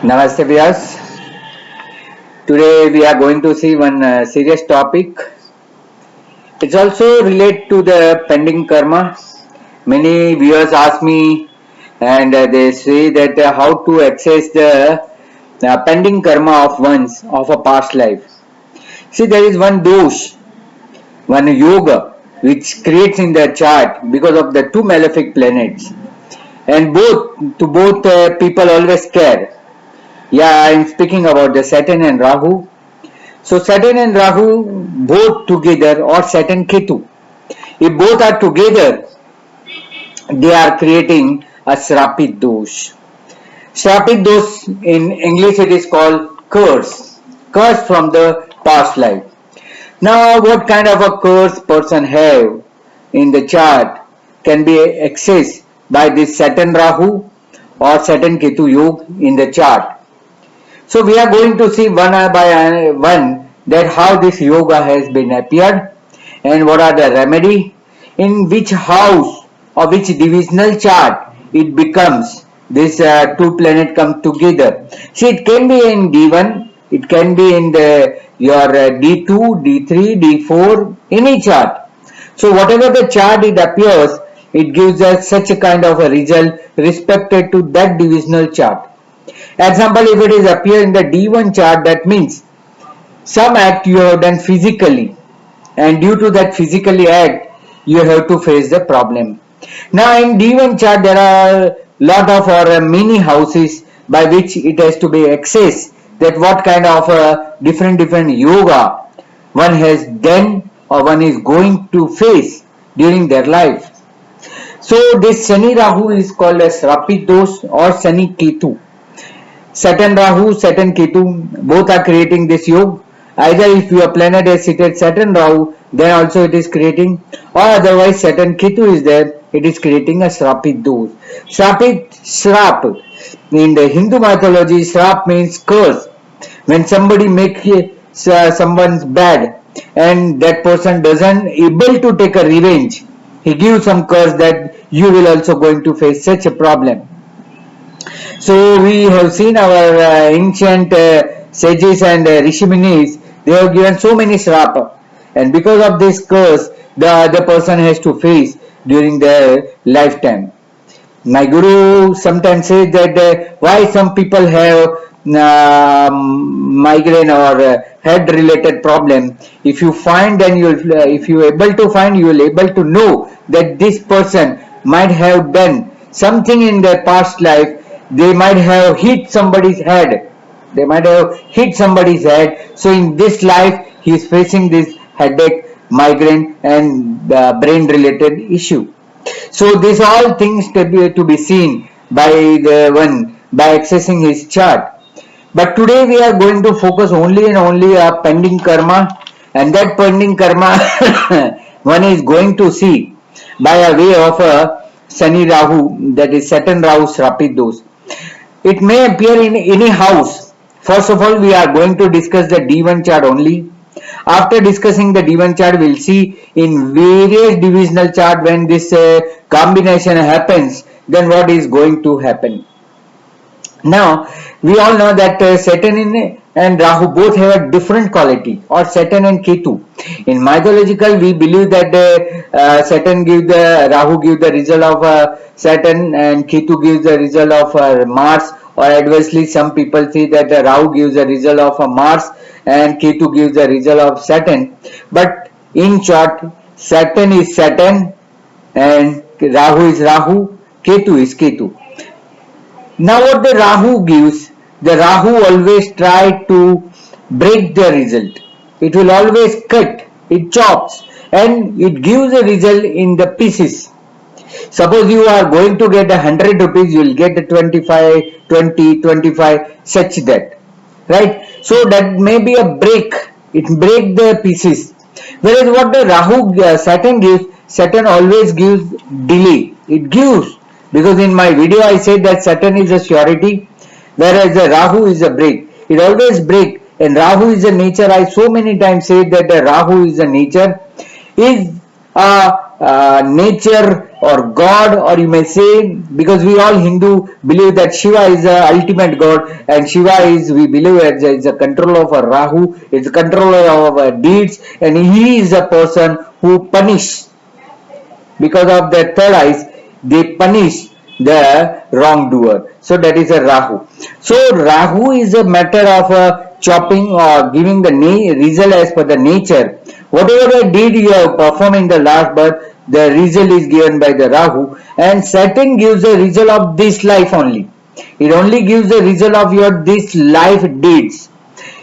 Namaste viewers. Today we are going to see one serious topic. It's also related to the pending karma. Many viewers ask me and they say that how to access the pending karma of one's of a past life. See, there is one dosh, one yoga which creates in the chart because of the two malefic planets, and both people always care. Yeah, I'm speaking about the Saturn and Rahu. So Saturn and Rahu both together, or Saturn Ketu, if both are together, they are creating a Shrapit dosha. Shrapit dosha in English it is called curse from the past life. Now what kind of a curse person have in the chart can be accessed by this Saturn Rahu or Saturn Ketu Yoga in the chart. So we are going to see one by one that how this yoga has been appeared and what are the remedy, in which house or which divisional chart it becomes this two planet come together. See, it can be in D1, it can be in the your D2, D3, D4, any chart. So whatever the chart it appears, it gives us such a kind of a result respected to that divisional chart. Example, if it is appear in the D1 chart, that means some act you have done physically, and due to that physically act, you have to face the problem. Now in D1 chart, there are lot of or many houses by which it has to be accessed, that what kind of different yoga one has done or one is going to face during their life. So this Sani Rahu is called as Shrapit dosha or Sani Ketu. Saturn Rahu, Saturn Ketu, both are creating this yoga. Either if your planet is seated Saturn Rahu, then also it is creating, or otherwise Saturn Ketu is there, it is creating a Shrapit dosha. Shrap. In the Hindu mythology, Shrap means curse. When somebody makes someone's bad and that person doesn't able to take a revenge, he gives some curse that you will also going to face such a problem. So we have seen our ancient sages and Rishimunis, they have given so many shrap, and because of this curse, the other person has to face during their lifetime. My guru sometimes says that why some people have migraine or head related problem. If you find, then if you able to find, you will able to know that this person might have done something in their past life. They might have hit somebody's head. So in this life, he is facing this headache, migraine, and brain related issue. So these all things to be seen by the one by accessing his chart. But today we are going to focus only and only a pending karma, and that pending karma one is going to see by a way of a Sani Rahu, that is Saturn Rahu Srapit dosha. It may appear in any house. First of all, we are going to discuss the D1 chart only. After discussing the D1 chart, we will see in various divisional chart when this combination happens, then what is going to happen. Now, we all know that Saturn and Rahu both have a different quality, or Saturn and Ketu. In mythological, we believe that Saturn gives the Rahu gives the result of Saturn, and Ketu gives the result of Mars, or adversely some people say that Rahu gives the result of Mars and Ketu gives the result of Saturn. But in short, Saturn is Saturn and Rahu is Rahu, Ketu is Ketu. Now what the Rahu gives, the Rahu always try to break the result. It will always cut, it chops, and it gives a result in the pieces. Suppose you are going to get 100 rupees, you will get 25, 20, 25, such that. Right? So that may be a break. It break the pieces. Whereas what the Rahu Saturn gives, Saturn always gives delay. It gives. Because in my video I said that Saturn is a surety, whereas the Rahu is a break. It always break, and Rahu is a nature. I so many times said that the Rahu is a nature, is nature or God, or you may say, because we all Hindu believe that Shiva is the ultimate God, and Shiva is, we believe, is a controller of a Rahu, is a controller of our deeds, and he is a person who punish. Because of their third eyes, they punish the wrongdoer. So that is a Rahu. So Rahu is a matter of chopping or giving the result as per the nature. Whatever the deed you have performed in the last birth, the result is given by the Rahu, and Saturn gives the result of this life only. It only gives the result of your this life deeds.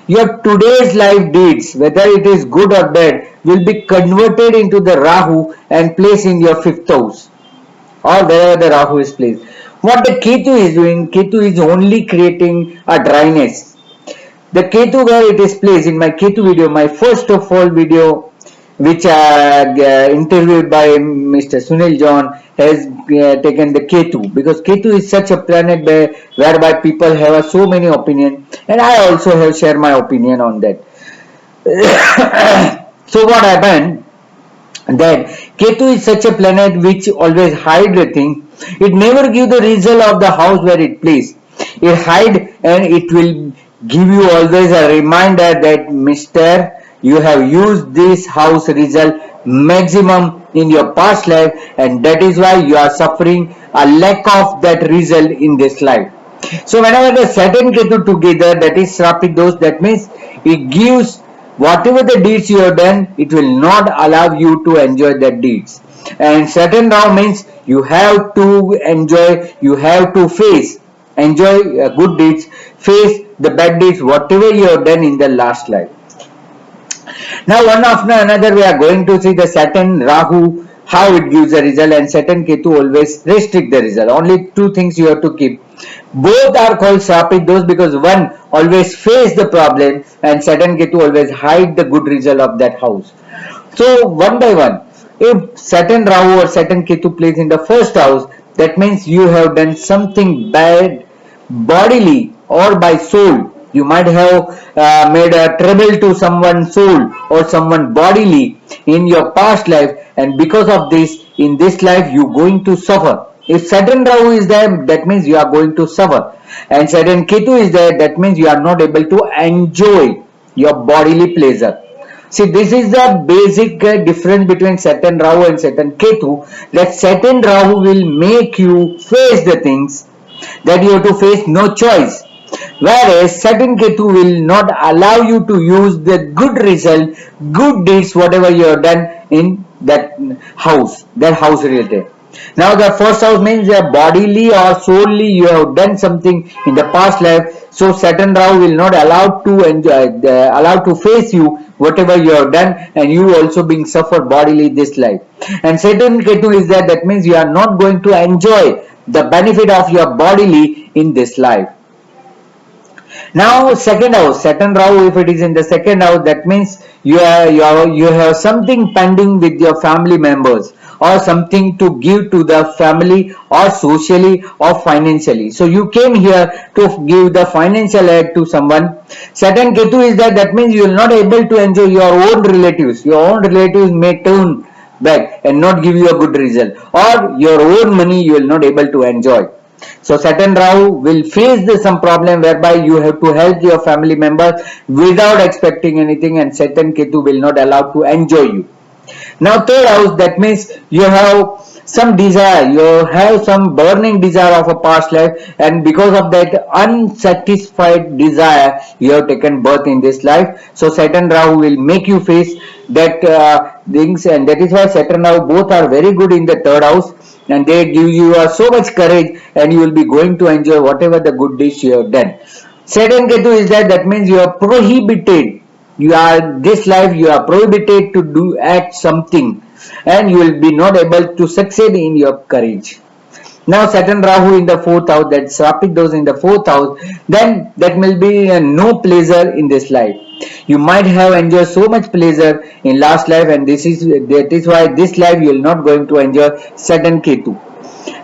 Your today's life deeds, whether it is good or bad, will be converted into the Rahu and placed in your fifth house, or wherever the Rahu is placed. What the Ketu is doing, Ketu is only creating a dryness. The Ketu, where it is placed in my Ketu video, my first of all video, which interviewed by Mr. Sunil John, has taken the Ketu, because Ketu is such a planet whereby people have so many opinions, and I also have shared my opinion on that. So what happened, that Ketu is such a planet which always hide the thing. It never give the result of the house where it plays. It hide, and it will give you always a reminder that Mr. you have used this house result maximum in your past life, and that is why you are suffering a lack of that result in this life. So whenever the Saturn Ketu together, that is Shrapit dosha, that means it gives whatever the deeds you have done, it will not allow you to enjoy that deeds. And Saturn Rahu means you have to enjoy, you have to face, enjoy good deeds, face the bad deeds, whatever you have done in the last life. Now one after another we are going to see the Saturn Rahu, how it gives a result, and Saturn Ketu always restrict the result. Only two things you have to keep. Both are called Shrapit dosha because one always face the problem and Saturn Ketu always hide the good result of that house. So one by one, if Saturn Rahu or Saturn Ketu plays in the first house, that means you have done something bad bodily or by soul. You might have made a trouble to someone's soul or someone bodily in your past life, and because of this, in this life you are going to suffer. If Saturn Rahu is there, that means you are going to suffer, and Saturn Ketu is there, that means you are not able to enjoy your bodily pleasure. See, this is the basic difference between Saturn Rahu and Saturn Ketu, that Saturn Rahu will make you face the things that you have to face, no choice. Whereas Saturn Ketu will not allow you to use the good result, good deeds, whatever you have done in that house related. Now the first house means that bodily or solely you have done something in the past life, so Saturn Rahu will not allow to enjoy, allow to face you whatever you have done, and you also being suffered bodily this life. And Saturn Ketu is there, that means you are not going to enjoy the benefit of your bodily in this life. Now second house, Saturn Rahu, if it is in the second house, that means you have something pending with your family members, or something to give to the family, or socially or financially. So you came here to give the financial aid to someone. Saturn Ketu is that means you will not able to enjoy your own relatives. Your own relatives may turn back and not give you a good result, or your own money you will not able to enjoy. So Saturn Rahu will face some problem whereby you have to help your family members without expecting anything, and Saturn Ketu will not allow to enjoy you. Now third house, that means you have some desire, you have some burning desire of a past life, and because of that unsatisfied desire you have taken birth in this life. So Saturn Rahu will make you face that things, and that is why Saturn Rahu both are very good in the third house, and they give you so much courage, and you will be going to enjoy whatever the good deeds you have done. Saturn Ketu is that means you are prohibited, you are this life you are prohibited to do act something, and you will be not able to succeed in your courage. Now Saturn Rahu in the fourth house, that Shrapit dosha in the fourth house, then that will be no pleasure in this life. You might have enjoyed so much pleasure in last life, and that is why this life you will not going to enjoy Saturn Ketu.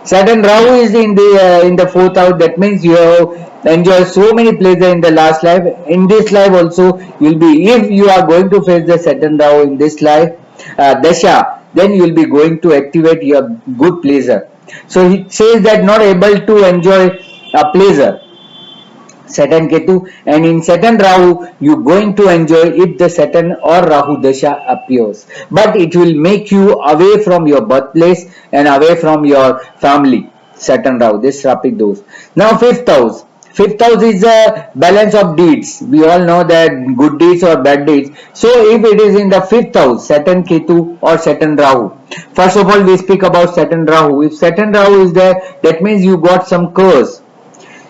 Saturn Rahu is in the fourth house, that means you have enjoyed so many pleasure in the last life. In this life also you will be, if you are going to face the Saturn Rahu in this life dasha, then you will be going to activate your good pleasure. So it says that not able to enjoy a pleasure, Saturn Ketu, and in Saturn Rahu you going to enjoy if the Saturn or Rahu Dasha appears, but it will make you away from your birthplace and away from your family. Saturn Rahu, this Shrapit dosha. Now fifth house. Fifth house is a balance of deeds. We all know that good deeds or bad deeds. So if it is in the fifth house, Saturn Ketu or Saturn Rahu. First of all, we speak about Saturn Rahu. If Saturn Rahu is there, that means you got some curse.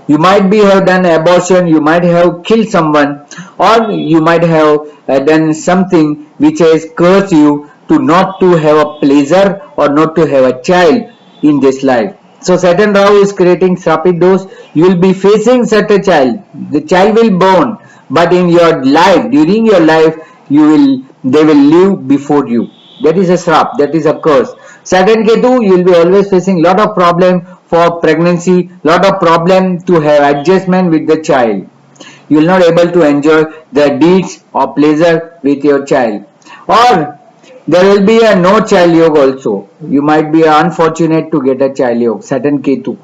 You might be have done abortion, you might have killed someone, or you might have done something which has cursed you to not to have a pleasure or not to have a child in this life. So Saturn Rahu is creating Shrapit dosha. You will be facing such a child. The child will born, but in your life, during your life, they will live before you. That is a Shrap, that is a curse. Saturn Ketu, you will be always facing lot of problem for pregnancy, lot of problem to have adjustment with the child. You will not able to enjoy the deeds or pleasure with your child. Or there will be a no child yoga also. You might be unfortunate to get a child yoga, Saturn Ketu.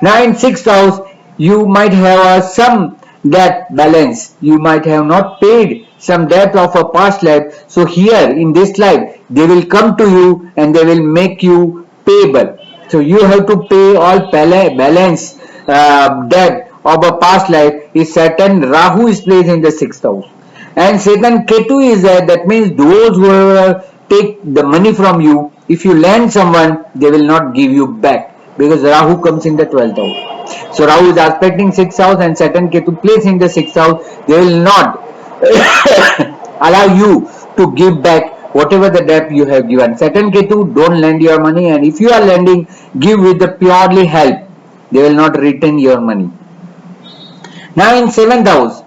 Now in sixth house, you might have some debt balance. You might have not paid some debt of a past life. So here in this life, they will come to you and they will make you payable. So you have to pay all balance debt of a past life. Is Saturn Rahu is placed in the sixth house, and Saturn Ketu is there. That means those who take the money from you, if you lend someone, they will not give you back because Rahu comes in the 12th house. So Rahu is aspecting 6th house and Saturn Ketu place in the 6th house. They will not allow you to give back whatever the debt you have given. Saturn Ketu, don't lend your money, and if you are lending, give with the purely help. They will not return your money. Now in 7th house,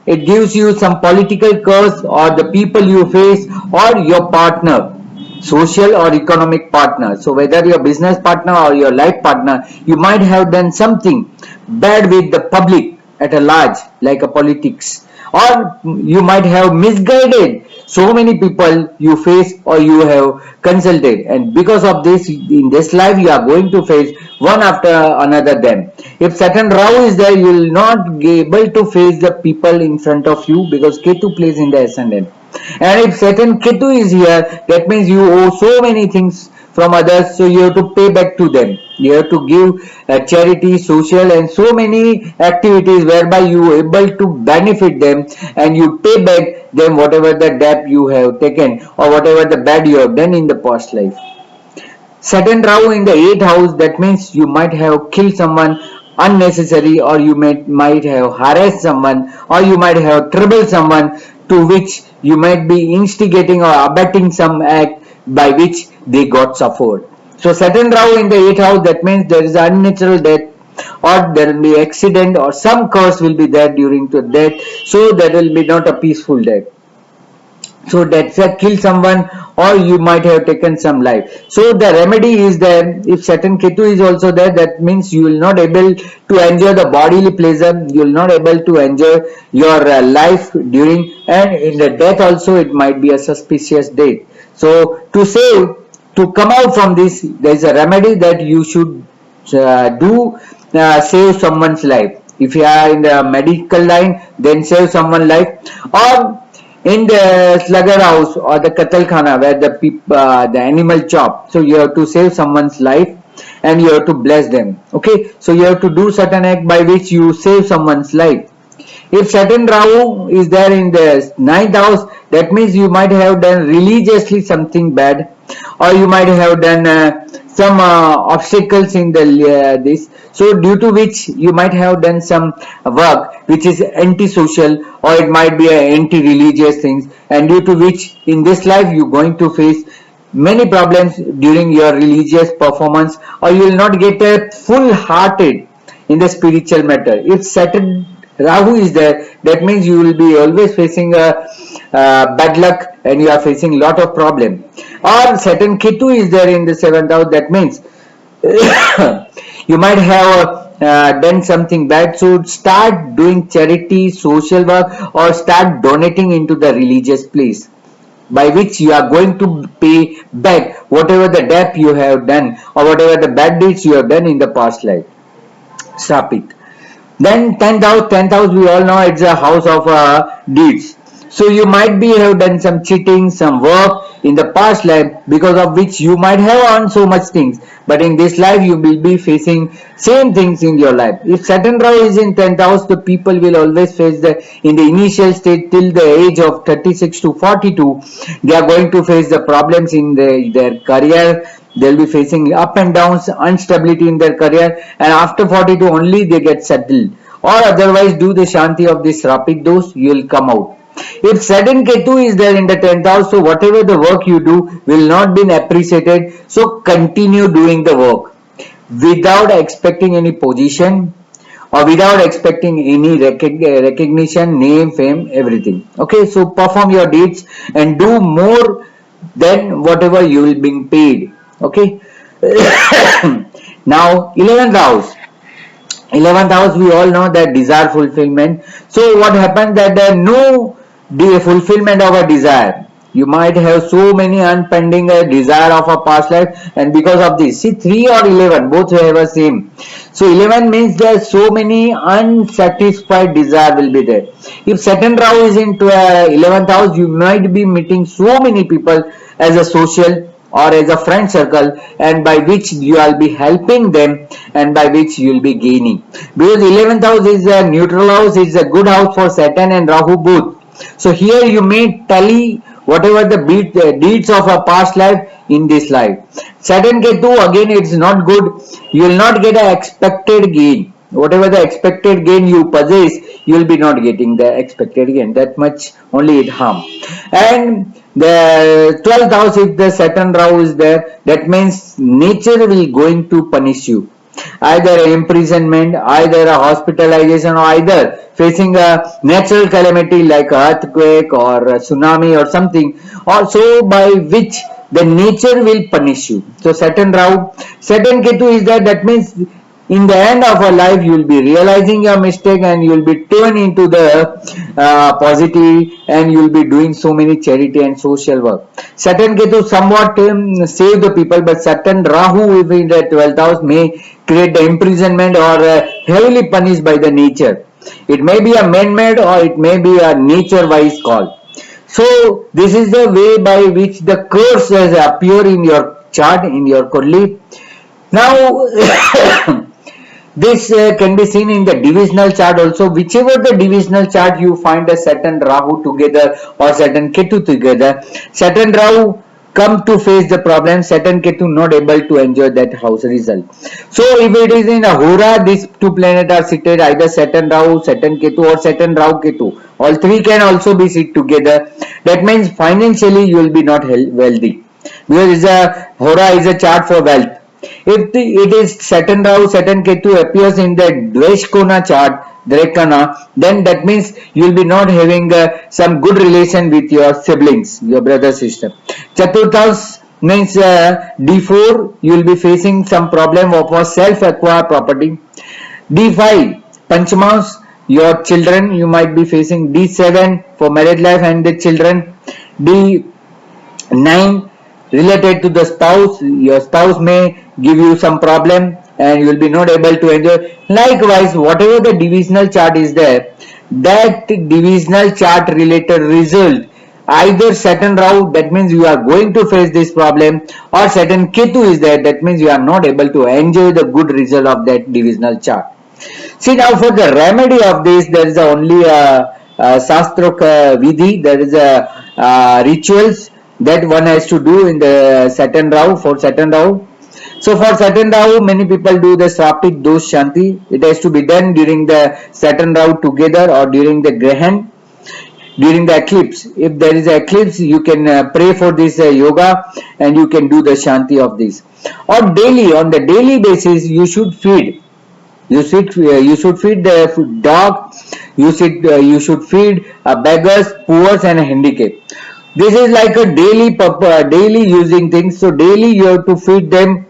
it gives you some political curse or the people you face or your partner, social or economic partner. So whether your business partner or your life partner, you might have done something bad with the public at a large, like a politics, or you might have misguided so many people you face or you have consulted, and because of this in this life you are going to face one after another them. If Saturn Rahu is there, you will not be able to face the people in front of you because Ketu plays in the ascendant. And if Saturn Ketu is here, that means you owe so many things from others, so you have to pay back to them. You have to give charity, social, and so many activities whereby you are able to benefit them and you pay back them whatever the debt you have taken or whatever the bad you have done in the past life. Saturn Rahu in the 8th house, that means you might have killed someone unnecessary, or you might have harassed someone, or you might have troubled someone to which you might be instigating or abetting some act by which they got suffered. So Saturn Rahu in the 8th house, that means there is unnatural death, or there will be accident, or some curse will be there during the death, so that will be not a peaceful death. So that's a kill someone, or you might have taken some life. So the remedy is there. If Saturn Ketu is also there, that means you will not able to enjoy the bodily pleasure. You will not able to enjoy your life during, and in the death also it might be a suspicious death. So to come out from this, there is a remedy that you should save someone's life. If you are in the medical line, then save someone's life, or in the slugger house or the katalkhana where the animal chop, so you have to save someone's life and you have to bless them. Okay, so you have to do certain act by which you save someone's life. If Saturn Rahu is there in the 9th house, that means you might have done religiously something bad, or you might have done some obstacles in the this, so due to which you might have done some work which is anti-social, or it might be anti-religious things, and due to which in this life you are going to face many problems during your religious performance, or you will not get a full hearted in the spiritual matter. If Saturn Rahu is there, that means you will be always facing a bad luck and you are facing lot of problem. Or Saturn Ketu is there in the 7th house, that means you might have done something bad, so start doing charity, social work, or start donating into the religious place. by which you are going to pay back whatever the debt you have done or whatever the bad deeds you have done in the past life. Shrapit. Then 10th house we all know it's a house of deeds. So you might be have done some cheating, some work in the past life because of which you might have earned so much things. But in this life you will be facing same things in your life. If Saturn-Rahu is in 10th house, the people will always face in the initial state till the age of 36 to 42, they are going to face the problems in their career. They'll be facing up and downs, instability in their career, and after 42 only they get settled. Or otherwise do the Shanti of this Shrapit dosha, you will come out. If Saturn Ketu is there in the 10th house, so whatever the work you do will not be appreciated. So continue doing the work without expecting any position or without expecting any recognition, name, fame, everything. Okay, so perform your deeds and do more than whatever you will be paid. Okay. Now 11th house. 11th house we all know that desire fulfillment. So what happens that there no fulfillment of a desire. You might have so many unpending desire of a past life, and because of this, see 3 or 11 both have a same. So 11 means there are so many unsatisfied desire will be there. If Saturn Rahu is into 11th house, you might be meeting so many people as a social or as a friend circle, and by which you will be helping them and by which you will be gaining. Because 11th house is a neutral house, it's a good house for Saturn and Rahu both. So here you may tally whatever the deeds of a past life in this life. Saturn Ketu again it's not good. You will not get an expected gain. Whatever the expected gain you possess, you will be not getting the expected gain. That much only it harm. And the 12th house, if the Saturn Rahu is there, that means nature will going to punish you. Either imprisonment, either a hospitalization, or either facing a natural calamity like earthquake or a tsunami or something, also by which the nature will punish you. So Saturn Rahu, Saturn Ketu is there, that means in the end of a life you will be realizing your mistake and you will be turned into the positive, and you will be doing so many charity and social work. Saturn Ketu somewhat save the people, but Saturn Rahu in the 12th house may create the imprisonment or heavily punished by the nature. It may be a man-made or it may be a nature-wise call. So this is the way by which the curse has appear in your chart, in your kundli. Now this can be seen in the divisional chart also. Whichever the divisional chart you find a Saturn Rahu together or Saturn Ketu together, Saturn Rahu come to face the problem, Saturn Ketu not able to enjoy that house result. So if it is in a Hora, these two planets are seated either Saturn Rahu, Saturn Ketu or Saturn Rahu Ketu. All three can also be sit together. That means financially you will be not wealthy, because Hora is a chart for wealth. If it is Saturn Rahu, Saturn Ketu appears in the Dveshkona chart, Drekana, then that means you will be not having some good relation with your siblings, your brother, sister. Chaturthas means D4, you will be facing some problem of self-acquired property. D5, Panchamaus, your children, you might be facing. D7 for married life and the children. D9 related to the spouse, your spouse may give you some problem and you will be not able to enjoy. Likewise, whatever the divisional chart is there, that divisional chart related result, either Saturn Rahu, that means you are going to face this problem, or Saturn Ketu is there, that means you are not able to enjoy the good result of that divisional chart. See, now for the remedy of this, there is only a Shastra Vidhi, there is a rituals that one has to do in the Saturn Rahu, for Saturn Rahu. So for Saturn Rahu, many people do the Shrapit dosha Shanti. It has to be done during the Saturn Rahu together or during the Grahan, during the eclipse. If there is an eclipse, you can pray for this yoga and you can do the Shanti of this. Or daily, on the daily basis, you should feed. You should feed the dog. You should feed beggars, poor, and handicapped. This is like a daily using things. So daily you have to feed them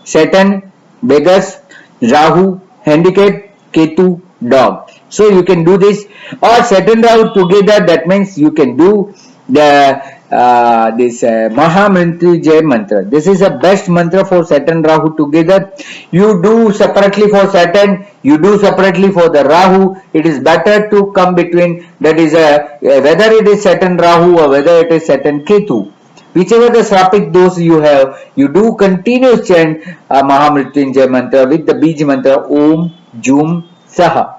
Saturn, beggars, Rahu, handicap, Ketu, dog. So you can do this, or Saturn Rahu together. That means you can do the this Mahamrityunjay mantra. This is the best mantra for Saturn Rahu together. You do separately for Saturn, you do separately for the Rahu. It is better to come between, that is whether it is Saturn Rahu or whether it is Saturn Ketu. Whichever the Shrapit dosha you have, you do continuous chant Mahamrityunjay mantra with the Bij mantra Om Jum Saha.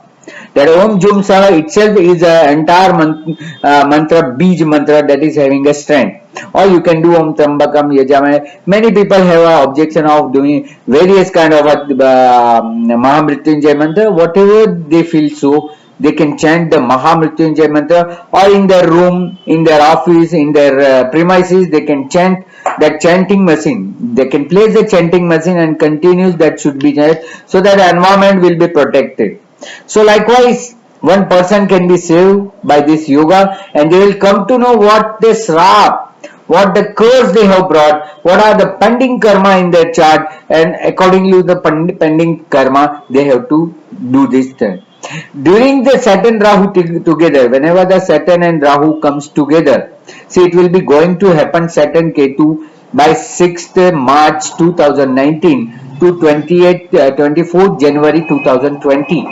That Om Jum Saha itself is an entire mantra, Bij mantra, that is having a strength. Or you can do Om Trambakam Yajamaya. Many people have an objection of doing various kind of Mahamrityunjay mantra. Whatever they feel so, they can chant the Mahamrityunjay mantra, or in their room, in their office, in their premises, they can chant that chanting machine. They can place the chanting machine and continues that should be there, so that the environment will be protected. So likewise, one person can be saved by this yoga, and they will come to know what the Shrap, what the curse they have brought, what are the pending karma in their chart, and accordingly to the pending karma, they have to do this thing. During the Saturn Rahu together, whenever the Saturn and Rahu comes together, see, it will be going to happen Saturn Ketu by 6th March 2019 to 24th January 2020.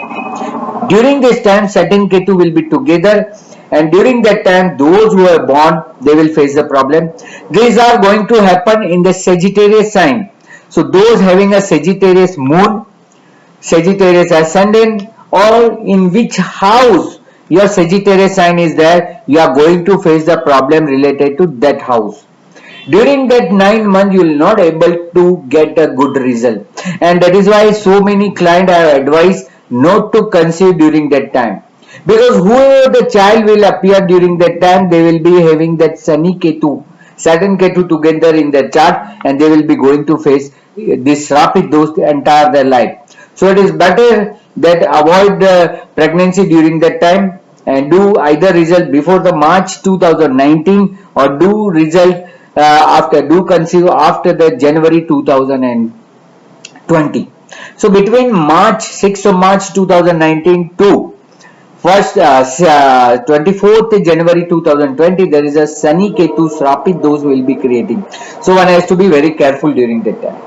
During this time, Saturn Ketu will be together, and during that time, those who are born, they will face the problem. These are going to happen in the Sagittarius sign. So those having a Sagittarius moon, Sagittarius ascendant, or in which house your Sagittarius sign is there, you are going to face the problem related to that house. During that 9 months, you will not able to get a good result, and that is why so many clients are advised not to conceive during that time, because whoever the child will appear during that time, they will be having that Sani Ketu, Saturn Ketu together in the chart, and they will be going to face this Shrapit dosha entire their life. So it is better that avoid the pregnancy during that time, and do either result before the March 2019, or do result do conceive after the January 2020. So between March 6th of March 2019 to 24th January 2020, there is a Sani Ketu Srapit dosha will be creating. So one has to be very careful during that time.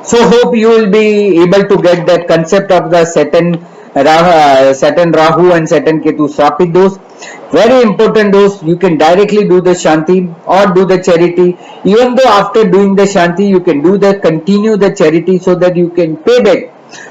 So hope you will be able to get that concept of the Saturn Rahu and Saturn Ketu Srapit dosha. Very important dose. You can directly do the Shanti or do the charity. Even though after doing the Shanti, you can continue the charity, so that you can pay back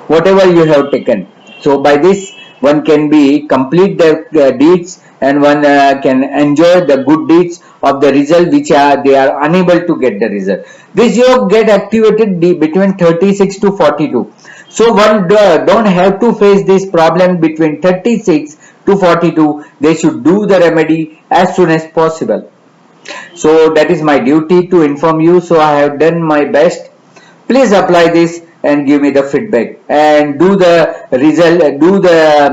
whatever you have taken. So by this, one can be complete the deeds, and one can enjoy the good deeds of the result which they are unable to get the result. This yoga get activated between 36 to 42. So one don't have to face this problem between 36 to 42. They should do the remedy as soon as possible. So that is my duty to inform you. So I have done my best. Please apply this and give me the feedback, and do the result, do the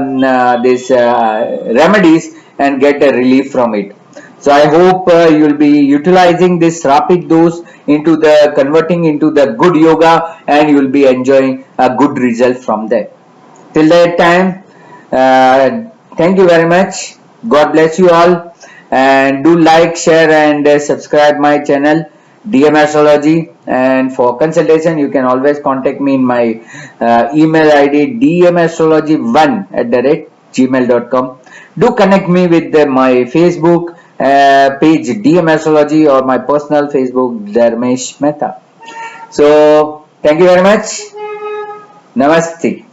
remedies, and get a relief from it. So I hope you will be utilizing this Shrapit dosha into the converting into the good yoga, and you will be enjoying a good result from that. Till that time, thank you very much. God bless you all, and do like, share, and subscribe my channel DM Astrology. And for consultation, you can always contact me in my email ID dmastrology1@gmail.com. Do connect me with my Facebook page DM Astrology, or my personal Facebook Dharmesh Mehta. So thank you very much. Namaste.